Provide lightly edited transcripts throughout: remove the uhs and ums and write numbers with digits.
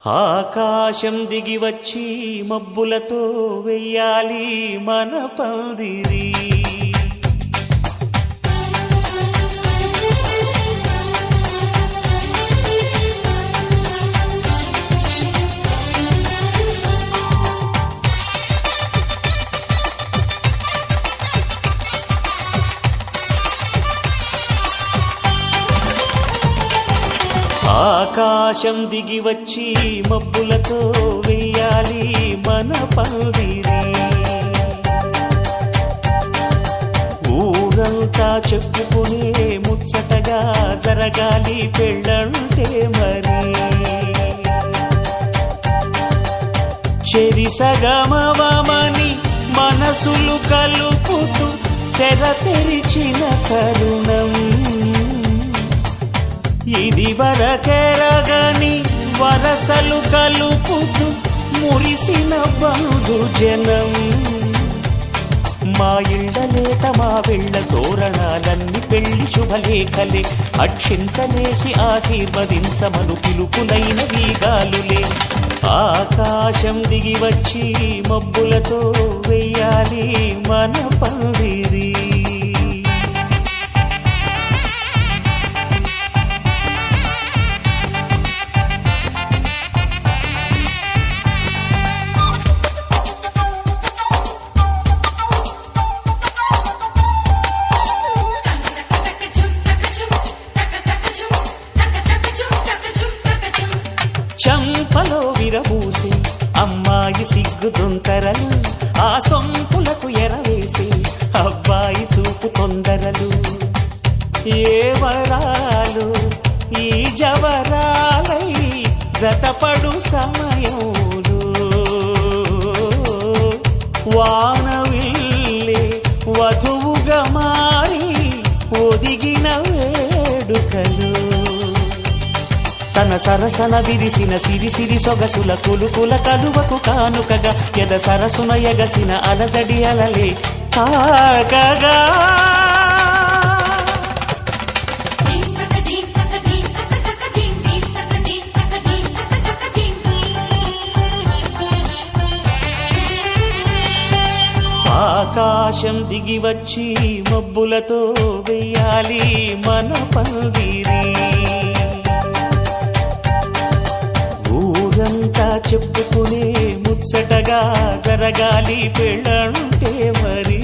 ఆకాశం దిగి వచ్చి మబ్బులతో వెయ్యాలి మన పందిరి. ఆకాశం దిగి వచ్చి మబ్బులతో వెయ్యాలి మన పందిరి. ఊరంతా చెప్పుకునే ముచ్చటగా జరగాలి పెళ్ళంటే మరి. చెరిసగమవమని మనసులు కలుపుతూ తెర తెరిచిన తరుణం ఇది వరకెరగని వరసలు కలుపుతూ మురిసిన బంధుజనం. మా ఇళ్ళలేత మా వెళ్ళ తోరణాలన్నీ పెళ్లి శుభలేఖలే. అక్షింతలేసి ఆశీర్వదించమను పిలుపులైన వీగాలులే. ఆకాశం దిగి వచ్చి మబ్బులతో వెయ్యాలి మన పందిరి. చంపలో విరబూసి అమ్మాయి సిగ్గు దొంతరలు, ఆ సొంపులకు ఎరవేసి అబ్బాయి చూపు తొందరలు. ఏ వరాలు ఈ జవరాలై జతపడు సమయంలో వానవిల్లే వధువుగా మారి ఒదిగిన వేడుకలు. తన సరసన విరిసిన సిరిసిరి సొగసుల కులుకుల కలువకు కానుకగా ఎద సరసున ఎగసిన అలజడి అలలే తాకగా. ఆకాశం దిగి వచ్చి మబ్బులతో వెయ్యాలి మన పందిరి. ఊరంతా చెప్పుకునే ముచ్చటగా జరగాలి పెళ్ళంటే మరి.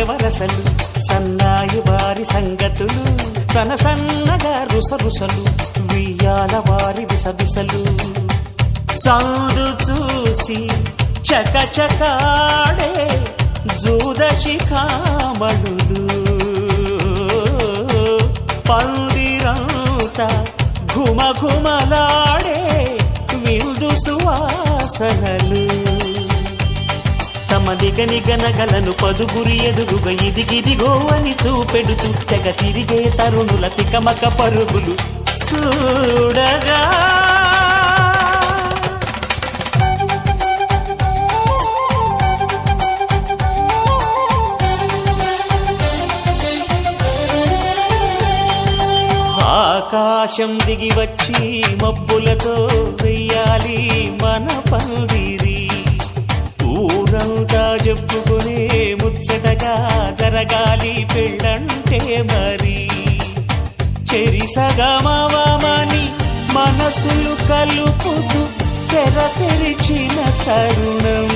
వరసలు సన్నాయి వారి సంగతులు సనసన్నగా రుసరుసలు వియ్యాల వారి విసవిసలు. సౌదు చూసి చకచకాడే జూదశిఖామణులు పందిరంతా ఘుమఘుమలాడే విందు సువాసనలు. తమ నిగనిగనగలను పదుగురి ఎదురుగా ఇదిగిదిగో అని చూపెడుతూ తెగ తిరిగే తరుణుల తికమక పరుగులు చూడగా. ఆకాశం దిగి వచ్చి మబ్బులతో వెయ్యాలి మన పందిరి. ఊరంతా చెప్పుకునే ముచ్చటగా జరగాలి పెళ్ళంటే మరి. చెరిసగమవమని మనసులు కలుపుతూ తెర తెరిచిన తరుణం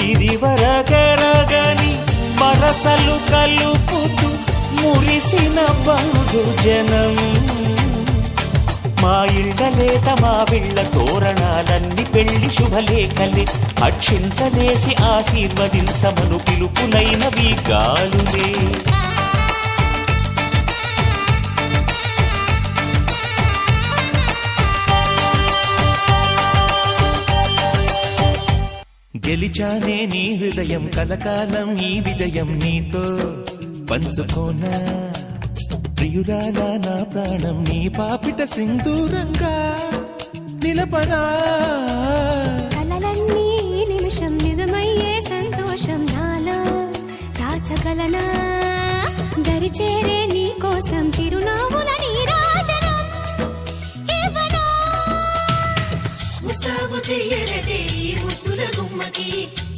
ఇది వరకెరగని వరసలు కలుపుతూ మురిసిన బంధుజనం. మా ఇళ్ళలేత మా వెళ్ళ తోరణాలన్నీ పెళ్లి శుభలేఖలే. అక్షింతలేసి ఆశీర్వదించమను పిలుపులైన వీగాలులే. గెలిచానే నీ హృదయం కలకాలం ఈ విజయం నీతో పంచుకోనా ప్రియురాలా నా ప్రాణం నీ పాపిట సింధూరంగా నిలపనా కలలన్నీ ఈ నిమిషం నిజమయ్యే సంతోషం నాలో దాచగలనా దరిచేరే నీ కోసం చిరునవ్వుల నీరాజనం ఇవ్వనా ముస్తాబు చెయ్యరటే ఈ ముద్దుల గుమ్మకి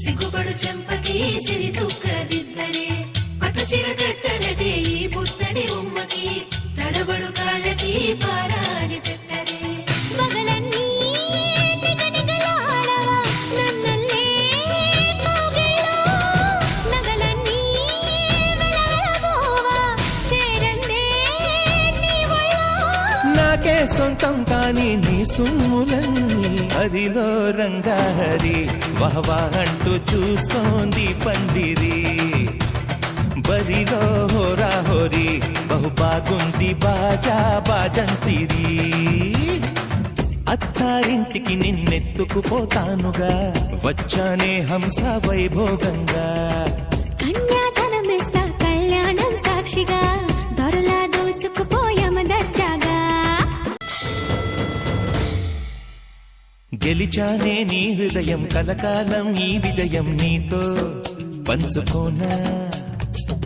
సిగ్గుపడు చెంపకి సిరి చుక్కదిద్దరే పట్టు చీర కట్టరటే ఈ పుత్తడి ఉమ్మకి తడబడు కాళ్ళకి పారాడి పెట్టరే పగలన్నీ నిగనిగలాడవా నన్నల్లే కౌగిల్లో నగలన్నీ వెలవెలబోవా చేరందే నీ ఒళ్ళో నాకే సొంతం కాని నీ సుమ్ములన్నీ హరిలో రంగాహరి వహవా అంటూ చూస్తోంది పందిరి బరిలో హోరా హోరి బహు బాగుంది బాజా బాజంతిరి అత్తారింటికి నిన్నెత్తుకుపోతానుగా వచ్చానే హంస వైభోగంగా కన్యాధనమిస్తా కళ్యాణం సాక్షిగా దొరలా దోచుకుపోయమ దర్జాగా గెలిచానే నీ హృదయం కలకాలం ఈ విజయం నీతో పంచుకోనా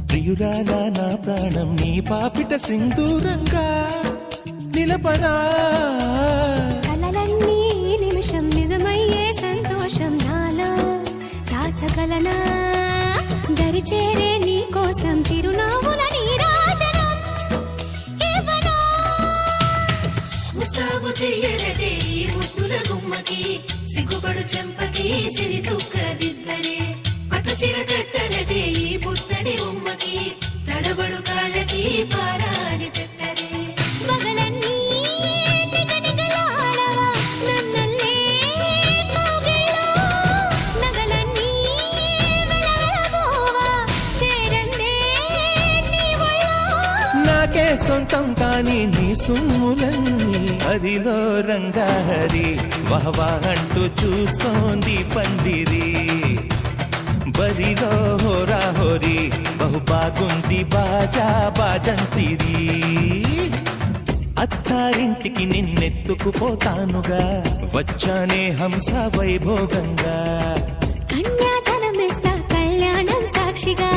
ప్రియురాలా నా ప్రాణం నీ పాపిట సింధూరంగా నిలపనా కలలన్నీ ఈ నిమిషం నిజమయ్యే సంతోషం నాలో దాచగలనా దరిచేరే నీ కోసం చిరునవ్వుల నీరాజనం ఇవ్వనా ముస్తాబు చెయ్యరటే ఈ ముద్దుల గుమ్మకి సిగ్గుపడు చెంపకి సిరి చుక్కదిద్దరే పట్టు చీర కట్టరటే ఈ పుత్తడి ఉమ్మకి తడబడు కాళ్ళకి పారాడి పెట్టరే పగలన్నీ నిగనిగలాడవా నన్నల్లే కౌగిల్లో నగలన్నీ వెలవెలబోవా చేరందే నీ ఒళ్ళో నాకే సొంతం కాని నీ సుమ్ములన్నీ హరిలో రంగాహరి వహవా అంటూ చూస్తోంది పందిరి బరిలో హోరా హోరి బహు బాగుంది బాజా బాజంతిరి అత్తారింటికి నిన్నెత్తుకుపోతానుగా వచ్చానే హంస వైభోగంగా కన్యాధనమిస్తా కళ్యాణం సాక్షిగా